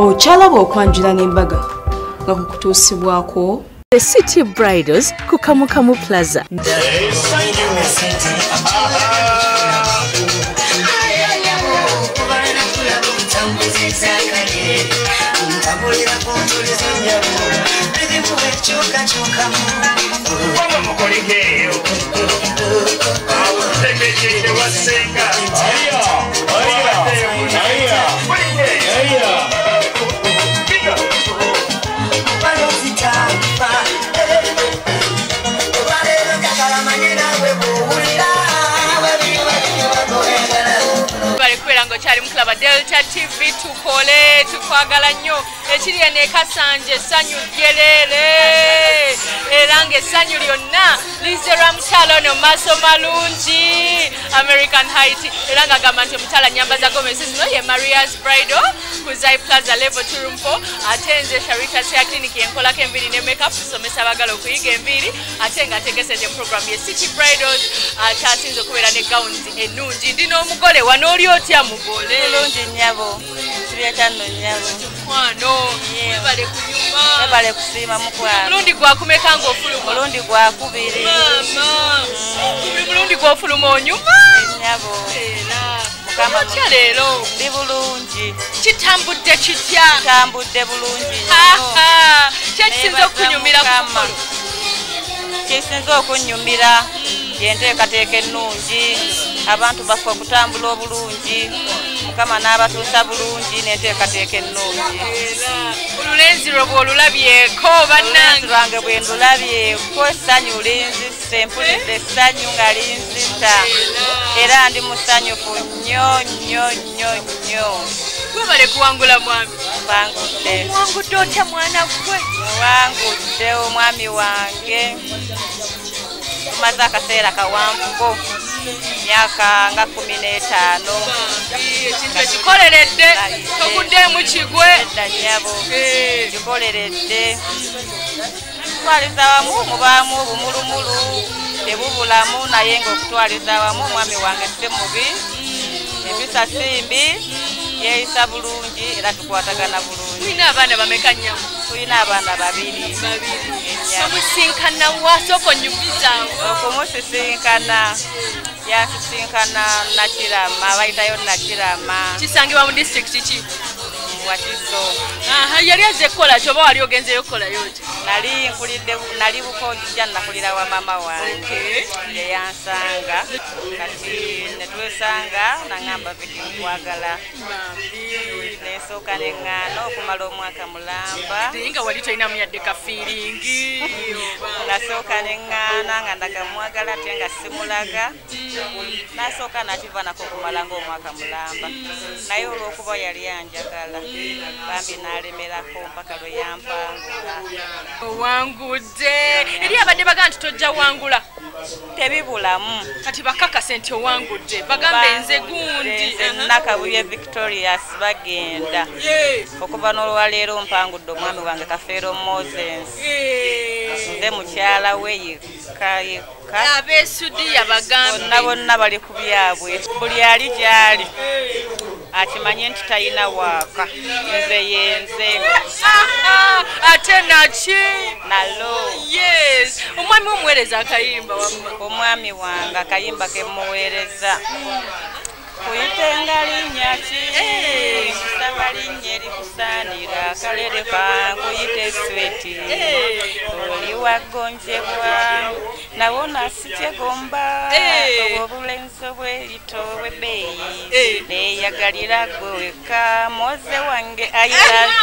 Ochalaba okwanjula n'embaga nga kukutuusibwako The City Bridals ku Kamukamu Plaza. Chali mklaba Delta TV tukole tukwagala nnyo ekiri ene kasanje sanyu gyerere erange sanyu lyonna lizera mutalo no maso malungi American Height eranga gamanto mutala nyamba za Gomez no ye Maria's Bridal kuzai Plaza level 2 atenze Sharita's Hair Clinic yenkola kembiri ne makeup somesa bagalo kuyiga embiri atenga ategeseje program ye City Bridals atasinzo kubera ne gowns enungi ndino omugole wanoli otya mugole Bulungi nyabo tubyatano nyabo kwano bale kunyuma bale kusima mukwa mulundi gwa kumeka ngo ofuluma mulundi gwa kubiri mama mulundi gwa ofuluma onyuma nyabo era kama lero ndi bulungi kitambudde kitya kitambudde bulungi kyekisinza okunyumira kama kyekisinza okunyumira yenteekateeka ennungi abantu bafa okutambula obulungi mukama n'abatuusa bulungi n'enteekateeka ennungi olulenzi lwe bw'olulabyeko bannange lwange bwe ndulabyeko essanyu mpulidde essanyu nga linzita era ndi musanyufu nnyo nnyo nnyo nnyo gwebale kuwangula mwami wangudde wangudde otya mwana gwe wangudde omwami wange tumaze akaseera kawanvuko myaka nga 15 ekintu ekikoleredde tokuddemu kigwe danyabo kikoleredde twaliza wamu mubaamu obumulumulu tebubulamu naye ng'okutwaliza wamu omwami wange si mubi empisa simbi yeeyisa bulungi era tukwatagana bulungi. Tulina abaana bameka nnyabo? Tulina abaana babiri. Omusisinkana wasoko nyumiza okumusisinkana yasisinkana Nakirama bayitayo Nakirama kisangibwa mu district ki? Wakiso. Yali aze kola kyoba wali ogenzeyo kola yote? Nali bukojja nakulira wa mama wange yansanga kati netwesanga nangamba viti nkwagala nesooka neŋŋaana okumala omwaka mulamba nga wali tolinamu yadde kafiiringi nasooka neŋŋaana nga ndagamwagala ate nga simulaga nasooka nakiva nako okumala ng'omwaka mulamba naye olw'okuba yali yanjagala bambi nalemerako mpaka lwe yampangula. Owangudde eri abadde baga nti tojja wangula tebibulamu kati bakakase nti owangudde bagambe nze gundi Nakabuye Victorious bagenda okuva n'olwaleero mpangudde omwami wange Kafeero Moses nze mukyala we yekka abesudi yabagambe bonna bali ku byabwe buli ali gyali akimanye nti talina waaka nze yenze ate naki nalo yes omwami omuweereza akayimba wamma omwami wange akayimba kemuweereza kuyitenga linnya ki saba linnya erikusaanira akalere kankuyite sweti oli wagonjebwa nawona sikyegomba obulenzi obwerito bwebbeeyi neeyagalira gwe wekka moze wange ayirazi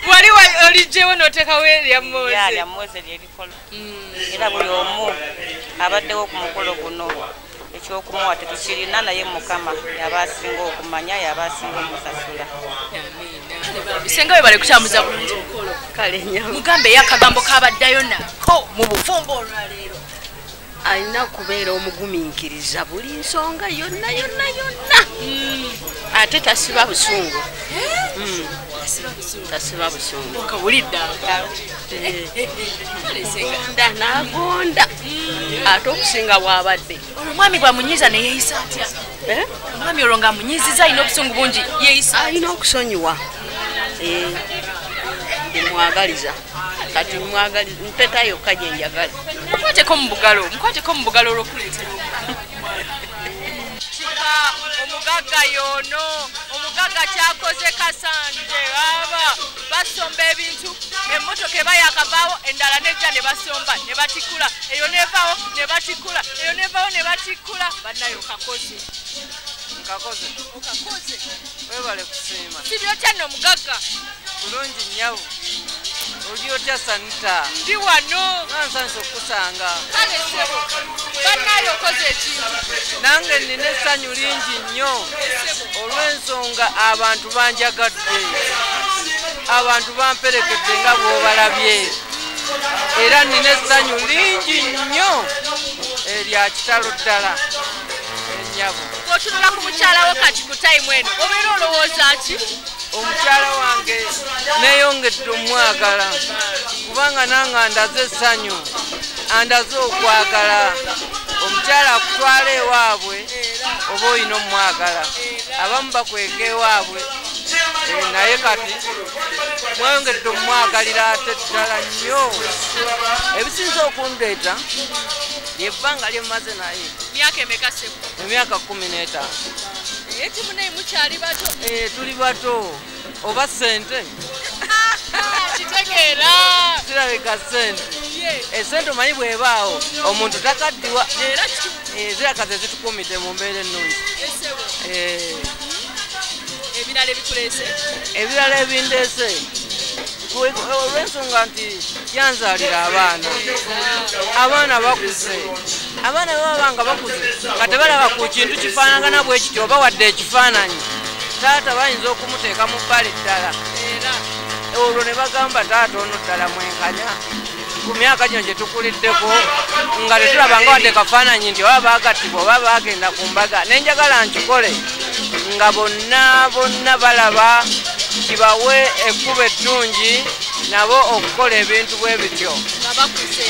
wali olijjewo n'oteekawo erya moze yalya moze lyerikola era buli omu abaddewo ku mukolo guno ekyokumuwa tetukirina naye mukama yaba asinga okumanya yaba asinga omusasula. Bisenga we bali kutambuza bulungi mukolo kale nnyo mugambe yakagambo kabaddayo nako mu bufumbo olwaleero alina okubeera omugumiikiriza buli nsonga yonna ate tasiba busungu tasiba busungu kawulidde nagonda ate okusinga bw'abadde omwami bwamunyiza neyeeyisa atya Mwami olonga munyiziza ino obusungu bungi yeisa. Alina okusonyiwa. Mwagaliza. Kati mwagaliza mpetayo kaje njagala. Mukwateko mu bugalo olw'okuleetera omugagga yono omugagga kyakoze Kasanje aba basomba ebintu emmotoka eba yakavaawo endala nejja ne basomba ne batikula eyo nevaawo ne batikula eyo nevaawo ne batikula bannayo kakoze webale kusiima si byotya nno omugagga bulungi nnyawo oli otya Sanita ndi wano nansansa okusanga kale sebo bannayo okoze ekintu nange nina essanyu lingi nnyo olw'ensonga abantu banjagadde abantu bamperekedde nga bw'obalabye era nina essanyu lingi nnyo erya kitalo ddala ennyabo otunula ku mukyalawo kati ku tayimu eno obeera olowooza ki omukyala wange neeyongedde omwagala kubanga nange ndaze essanyu andaze okwagala omukyala akutwala ewaabwe oba olina omwagala abamu bakweka ewaabwe naye kati mweyongedde omwagalira ate ddala nnyo ebisinza okundeeta lyebbanga lyemmaze naye myaka emeka sebo emyaka 15 etimu naye mukyali bato tuli bato oba ssente kitegeera zirabika ssente esente omanyi bwebaawo omuntu takaddiwa era zirakaze zitukumidde mu mbeera ennungi ebirala ebikuleese ebirala ebindeese olw'ensonga nti yanzaalira abaana bakuze abaana bebabanga bakuze kati balaba ku kintu kifaanagana bwe kityo oba wadde ekifaananyi taata bayinza okumuteeka mu bbali ddala olwo ne bagamba taata ono ddala mwenkanya ku myaka gino gye tukuliddeko nga tetulabanga wadde kafaananyi nti oba baagattibwa oba baagenda ku mbaga nenjagala nkikole nga bonna balaba kibawe ekkuba eddungi nabo okukola ebintu bwe bityo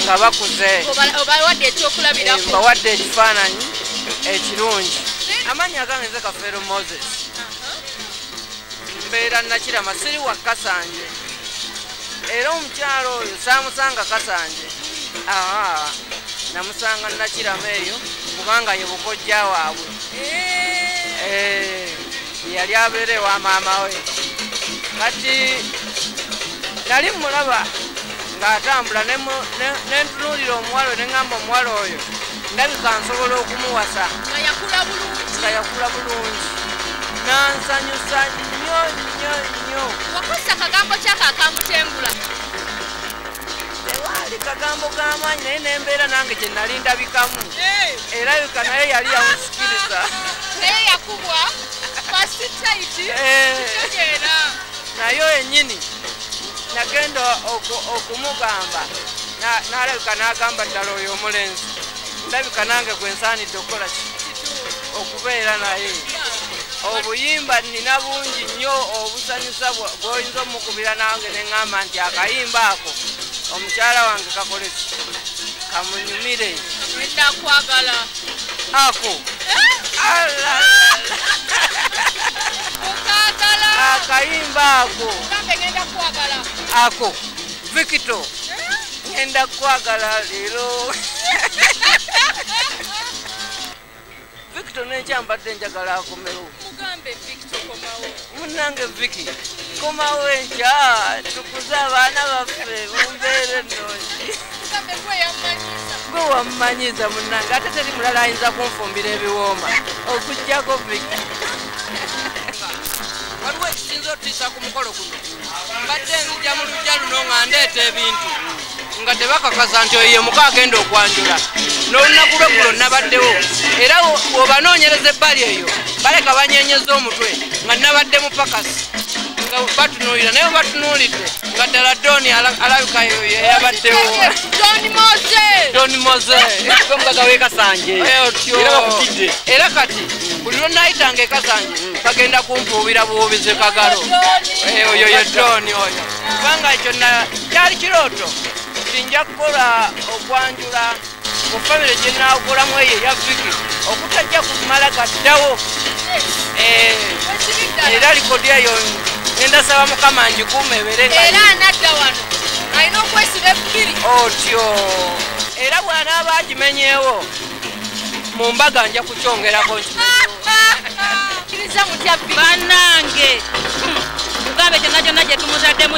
nga bakuze mbawadde ekifaananyi ekirungi amannya gange nze Kafeero Moses mbeera Nakirama siri wa Kasanje era omukyalo oyo saamusanga Kasanje namusanga Nakirama eyo kubanga ye bukojja waabwe yali abeera ewa maama we kati nali mulaba ng'atambula nentunuulira omuwala oyo neŋŋamba omuwala oyo ndabika nsobola okumuwasa nga yakula bulungi nansanyusa nnyo wakozesa akagambo kyako akamutengula tewaali kagambo k'amaanyi naye nembeera nange kye nali ndabikamu erabika naye yali yamusikiriza naye yakubwa fasitaiti kitegeera naye ennyini nagenda okumugamba n'alabika n'agamba ddala oyo omulenzi ndabika nange gwe nsaanidde okukola okubeera naye obuyimba nina bungi nnyo obusanyusa bw'oyinza omukubira nange neŋŋamba nti akayimba ako omukyala wange kakoleki kamunyumire ndakwagala ako akayimba ako Victor ngenda kwagala leero Victor nekyambadde njagala akomewo munange Vicky komawo enkya tukuze abaana baffe mumbeere ennungi gwe wammanyiza munange ate teri mulala ayinza kunfumbira ebiwooma okuggyako Vicky waliwo ekisinza otiisa ku mukolo guno mbadde nzija mu lujja luno nga ndeeta ebintu nga tebakakaza nti oyo ye muka agenda okwanjula n'olunaku lwe gulo nabaddewo era bw'obanoonyereza ebbali eyo baleka banyenyeza omutwe nga nabadde mu pakasi nga batunuulira naye batunuulidde nga ddala Doni alabika yoyo yabaddewo Doni Moze mugagawe Kasanje era bakutidde era kati buli lwonayitanga ekasanje bagenda kumpuubira buwubizi kagalo oyo ye Doni oyo kubanga ekyo kyali kirooto nti nja kukola okwanjula mu family gye naakolamu eyo eya Viki okutajja kumala gaddawo era likodi eyo ngenda saba Mukama ngikuuma ebeere nga era anadda wano alina okwesiba ebbiri otyo era bw'anaaba agimenyeewo mu mbaga nja kukyongerako kiriza mutya bannange tugambe kyonna kyonna gye tumuzaddemu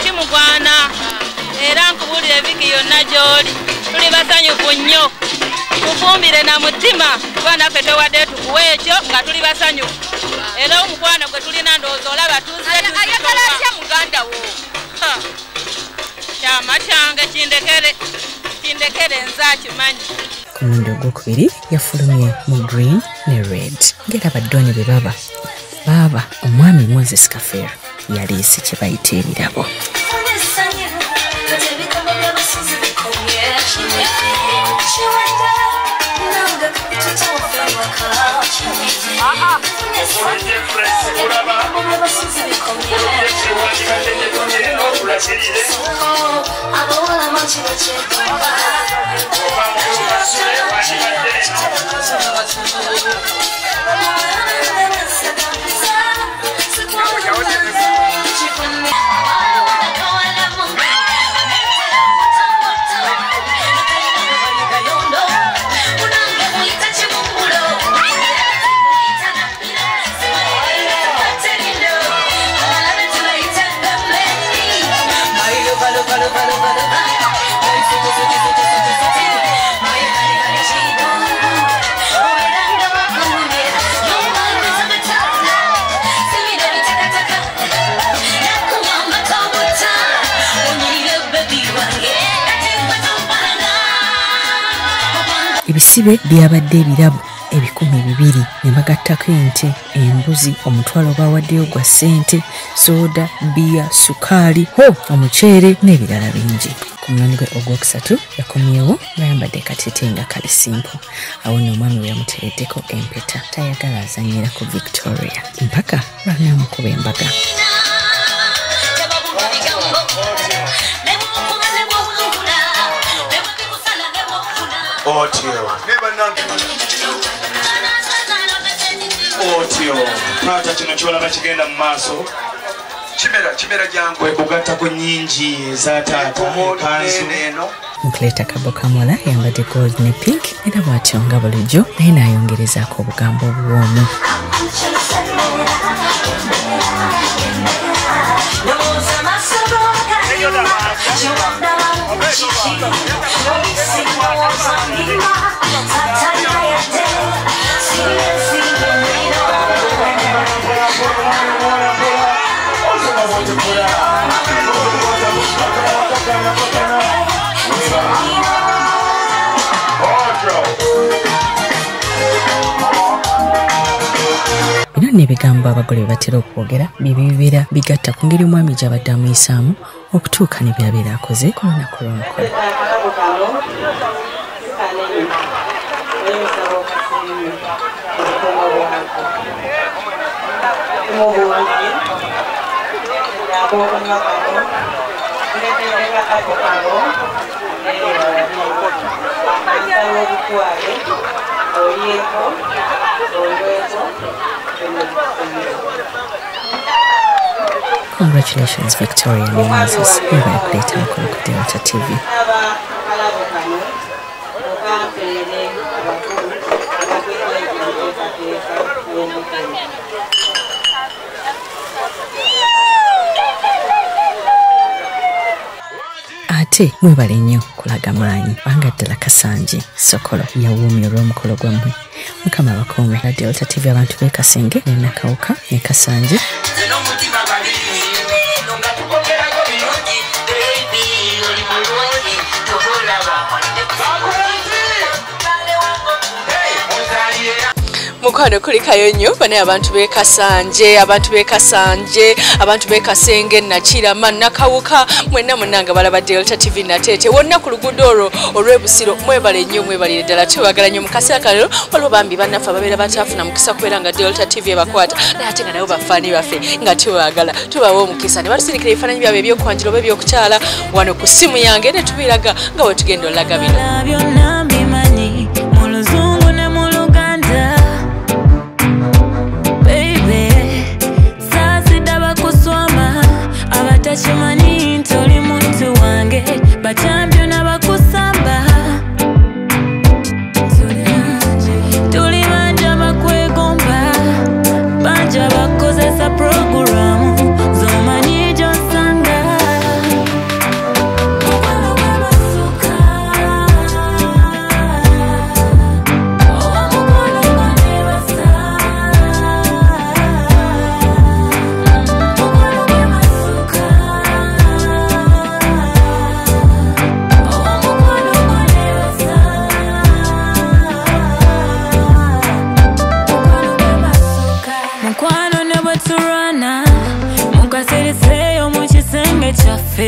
kimugwana era nkubuulire Viki yonna gy'oli tuli basanyufu nnyo tufumbire na mutima kuba naffe towadde tukuwa ekyo nga tuli basanyufu era omukwano gwe tulina ndowooza olaba ayagala atya muganda wo kyama kyange kindekere nze akimanyi. Ku mulundi ogwokubiri yafulumye mu green ne red ngera baddone be baba omwami Moses Kafeero yaliisi kye bayita ebirabo. Ebisibe byabadde ebirabo 200 ne bagattako ente, embuzi, omutwalo bawaddeyo gwa ssente, soda, bia, sukaali, omuceere n'ebirala bingi. Ku mulundi gwe ogwokusatu yakomyewo ng'ayambadde kateete nga kali simple. Awo nno omwami we yamuteereddeko empeta tayagala azannyira ku Victoria mpaka lw'anaamukuba embaga. Otyo taata kino kyolaba kigenda mu maaso kimera jangu okugattako nnyingi eza taata ekanzu Mukuleta Kabo Kamola yambadde gold ne pink era bw'atyo nga bulijjo naye n'ayongerezaako obugambo obuwoomu. Bino n'ebigambo abagole bye batera okwogera bibibira bigatta ku ngeri omwami gy'abadde amuyisaamu okutuuka ne byabeera akoze ku lunaku lw'omukolo. Congratulations, Victoria and Moses. You were a great uncle to Delta TV. Ate mwebale nnyo kulaga maanyi banga ddala Kasanje Sokolo yawuumya olw'omukolo gwammwe. Mukama abakuume. Delta TV abantu b'e Kasenge ne Nakawuka ne Kasanje. mu mukwano kuli kayonyo bane abantu bekasanje abantu bekasenge nakirama nakawuka mwenna munanga balaba Delta TV natete wonna ku luguudo olw'ebusiro mwebale nnyo mwebalire ddala tubagala nnyo mu kaseera kano waliwo bambi bannaffe ababeera batafuna mukisa kubeera nga Delta TV ebakwata naye ate nga nabo bafaani baffe nga tubagala tubawa omukisa ne batusindikira ebifaananyi byabwe ebyokwanjula oba ebyokukyala wano ku ssimu yange ne tubiraga nga bwe tugenda olaga bino. Chimani ntoli muntu wange batambyo nabakusamba tuli banja bakwegomba banja bakozesa programu zomanyi jonsanga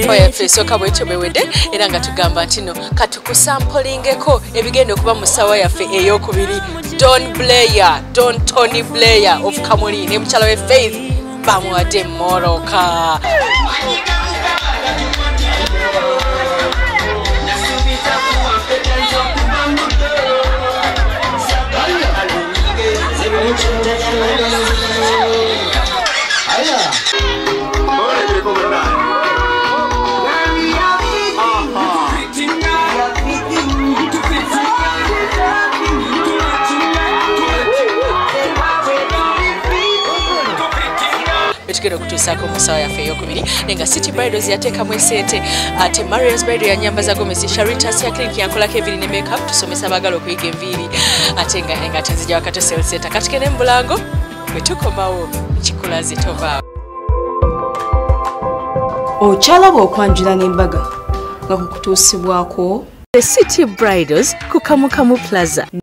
Oya fesoka bwetyo bewede era nga tugamba ntino katukusampolingeko ebigenda okuba mu ssaawa yaffe ey'okubiri Don Tony Blair of Kamuli ne mukyala we Faith bamuwadde moroka. Tugenda okutuusaako mu ssaawa yaffe ey'okubiri nenga City Bridals yateekamu esente ate Marius Bridal yanyambaza Gomez SHARITAH'SSHOW yankolako enviiri ne makeup tusomesa abaagala okuyiga enviiri ate nga tenzijja wakato sales center kati kene mu Bulango bwe tukomawo nkikulaze tovaawo. Okyalaba okwanjula n'embaga nga kukutuusibwako The City Bridals ku Kamukamu Plaza.